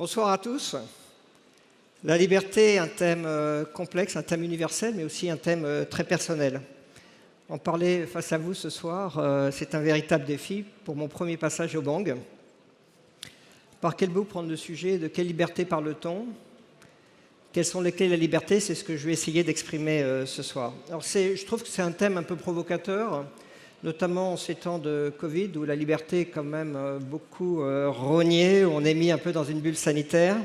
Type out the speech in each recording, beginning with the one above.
Bonsoir à tous. La liberté est un thème complexe, un thème universel, mais aussi un thème très personnel. En parler face à vous ce soir, c'est un véritable défi pour mon premier passage au Bang. Par quel bout prendre le sujet? De quelle liberté parle-t-on? Quelles sont les clés de la liberté? C'est ce que je vais essayer d'exprimer ce soir. Alors je trouve que c'est un thème un peu provocateur, notamment en ces temps de Covid, où la liberté est quand même beaucoup rognée, où on est mis un peu dans une bulle sanitaire.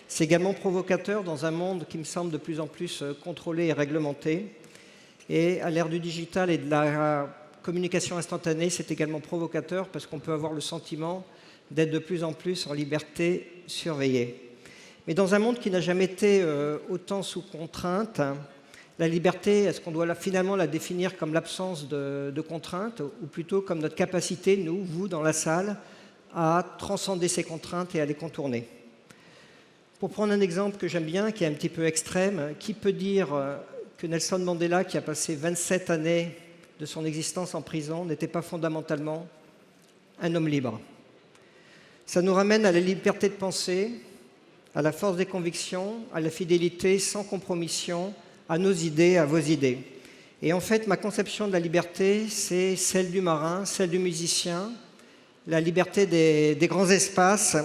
C'est également provocateur dans un monde qui me semble de plus en plus contrôlé et réglementé. Et à l'ère du digital et de la communication instantanée, c'est également provocateur parce qu'on peut avoir le sentiment d'être de plus en plus en liberté surveillée. Mais dans un monde qui n'a jamais été autant sous contrainte, la liberté, est-ce qu'on doit finalement la définir comme l'absence de contraintes ou plutôt comme notre capacité, nous, vous, dans la salle, à transcender ces contraintes et à les contourner? Pour prendre un exemple que j'aime bien, qui est un petit peu extrême, qui peut dire que Nelson Mandela, qui a passé 27 années de son existence en prison, n'était pas fondamentalement un homme libre? Ça nous ramène à la liberté de penser, à la force des convictions, à la fidélité sans compromission, à nos idées, à vos idées. Et en fait, ma conception de la liberté, c'est celle du marin, celle du musicien, la liberté des grands espaces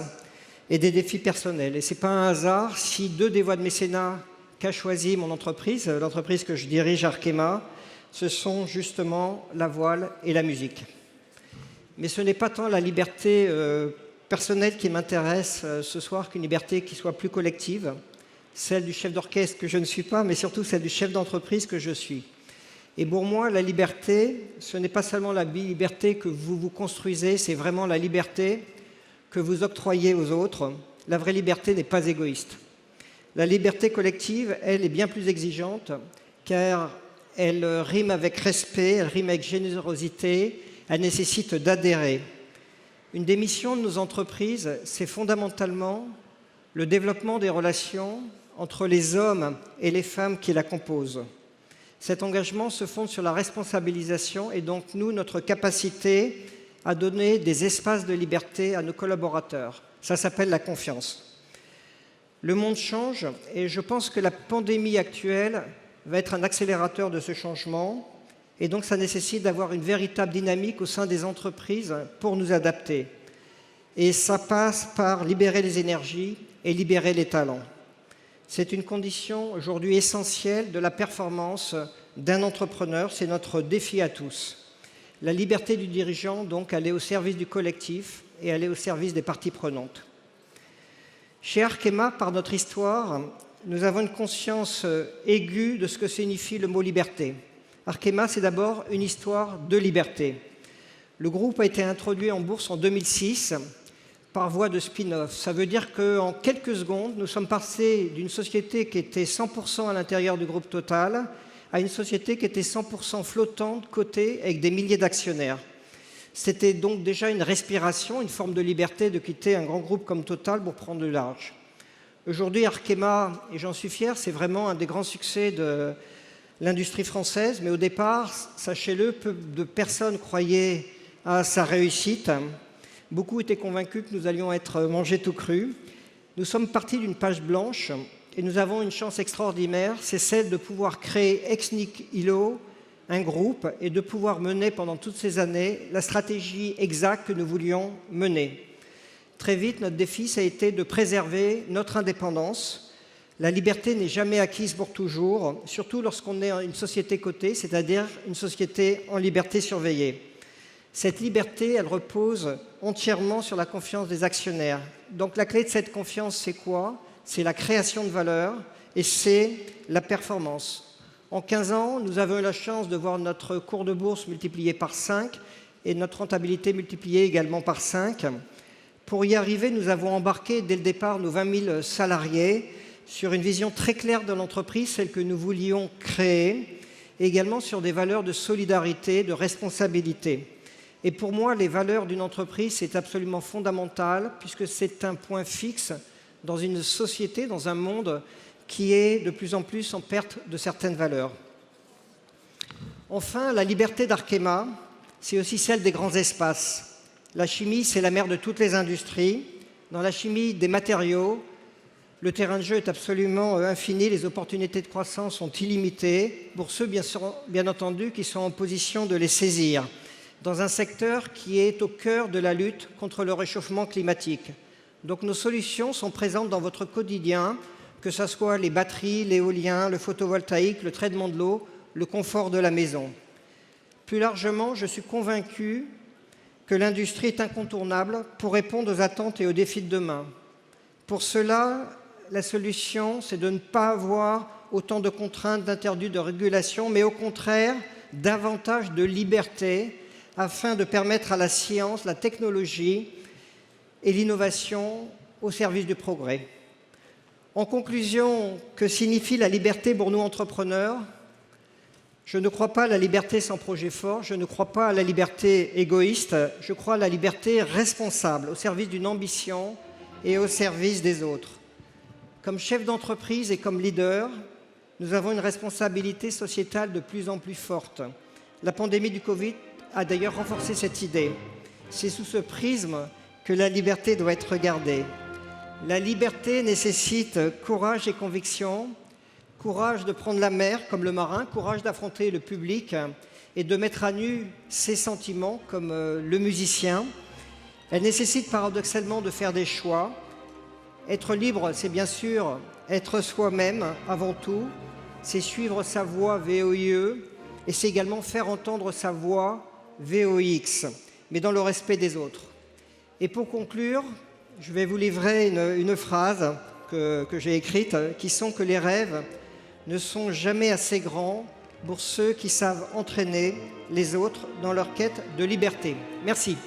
et des défis personnels. Et ce n'est pas un hasard si deux des voies de mécénat qu'a choisi mon entreprise, l'entreprise que je dirige, Arkema, ce sont justement la voile et la musique. Mais ce n'est pas tant la liberté personnelle qui m'intéresse ce soir qu'une liberté qui soit plus collective, celle du chef d'orchestre que je ne suis pas, mais surtout celle du chef d'entreprise que je suis. Et pour moi, la liberté, ce n'est pas seulement la liberté que vous vous construisez, c'est vraiment la liberté que vous octroyez aux autres. La vraie liberté n'est pas égoïste. La liberté collective, elle, est bien plus exigeante, car elle rime avec respect, elle rime avec générosité, elle nécessite d'adhérer. Une des missions de nos entreprises, c'est fondamentalement le développement des relations entre les hommes et les femmes qui la composent. Cet engagement se fonde sur la responsabilisation et donc, nous, notre capacité à donner des espaces de liberté à nos collaborateurs. Ça s'appelle la confiance. Le monde change et je pense que la pandémie actuelle va être un accélérateur de ce changement et donc ça nécessite d'avoir une véritable dynamique au sein des entreprises pour nous adapter. Et ça passe par libérer les énergies et libérer les talents. C'est une condition aujourd'hui essentielle de la performance d'un entrepreneur, c'est notre défi à tous. La liberté du dirigeant, donc, elle est au service du collectif et elle est au service des parties prenantes. Chez Arkema, par notre histoire, nous avons une conscience aiguë de ce que signifie le mot liberté. Arkema, c'est d'abord une histoire de liberté. Le groupe a été introduit en bourse en 2006 par voie de spin-off. Ça veut dire qu'en quelques secondes, nous sommes passés d'une société qui était 100% à l'intérieur du groupe Total à une société qui était 100% flottante, cotée, avec des milliers d'actionnaires. C'était donc déjà une respiration, une forme de liberté de quitter un grand groupe comme Total pour prendre le large. Aujourd'hui, Arkema, et j'en suis fier, c'est vraiment un des grands succès de l'industrie française. Mais au départ, sachez-le, peu de personnes croyaient à sa réussite. Beaucoup étaient convaincus que nous allions être mangés tout crus. Nous sommes partis d'une page blanche et nous avons une chance extraordinaire, c'est celle de pouvoir créer ex nihilo un groupe et de pouvoir mener pendant toutes ces années la stratégie exacte que nous voulions mener. Très vite, notre défi, ça a été de préserver notre indépendance. La liberté n'est jamais acquise pour toujours, surtout lorsqu'on est une société cotée, c'est-à-dire une société en liberté surveillée. Cette liberté, elle repose entièrement sur la confiance des actionnaires. Donc la clé de cette confiance, c'est quoi? C'est la création de valeur et c'est la performance. En 15 ans, nous avons eu la chance de voir notre cours de bourse multiplié par 5 et notre rentabilité multipliée également par 5. Pour y arriver, nous avons embarqué dès le départ nos 20 000 salariés sur une vision très claire de l'entreprise, celle que nous voulions créer, et également sur des valeurs de solidarité, de responsabilité. Et pour moi, les valeurs d'une entreprise, c'est absolument fondamental puisque c'est un point fixe dans une société, dans un monde qui est de plus en plus en perte de certaines valeurs. Enfin, la liberté d'Arkema, c'est aussi celle des grands espaces. La chimie, c'est la mère de toutes les industries. Dans la chimie des matériaux, le terrain de jeu est absolument infini, les opportunités de croissance sont illimitées pour ceux, bien entendu, qui sont en position de les saisir, dans un secteur qui est au cœur de la lutte contre le réchauffement climatique. Donc nos solutions sont présentes dans votre quotidien, que ce soit les batteries, l'éolien, le photovoltaïque, le traitement de l'eau, le confort de la maison. Plus largement, je suis convaincu que l'industrie est incontournable pour répondre aux attentes et aux défis de demain. Pour cela, la solution, c'est de ne pas avoir autant de contraintes, d'interdits, de régulation, mais au contraire, davantage de liberté afin de permettre à la science, la technologie et l'innovation au service du progrès. En conclusion, que signifie la liberté pour nous entrepreneurs ? Je ne crois pas à la liberté sans projet fort, je ne crois pas à la liberté égoïste, je crois à la liberté responsable, au service d'une ambition et au service des autres. Comme chef d'entreprise et comme leader, nous avons une responsabilité sociétale de plus en plus forte. La pandémie du Covid a d'ailleurs renforcé cette idée. C'est sous ce prisme que la liberté doit être regardée. La liberté nécessite courage et conviction, courage de prendre la mer comme le marin, courage d'affronter le public et de mettre à nu ses sentiments comme le musicien. Elle nécessite paradoxalement de faire des choix. Être libre, c'est bien sûr être soi-même avant tout, c'est suivre sa voix VOIE et c'est également faire entendre sa voix VOX, mais dans le respect des autres. Et pour conclure, je vais vous livrer une phrase que j'ai écrite, qui sont que les rêves ne sont jamais assez grands pour ceux qui savent entraîner les autres dans leur quête de liberté. Merci.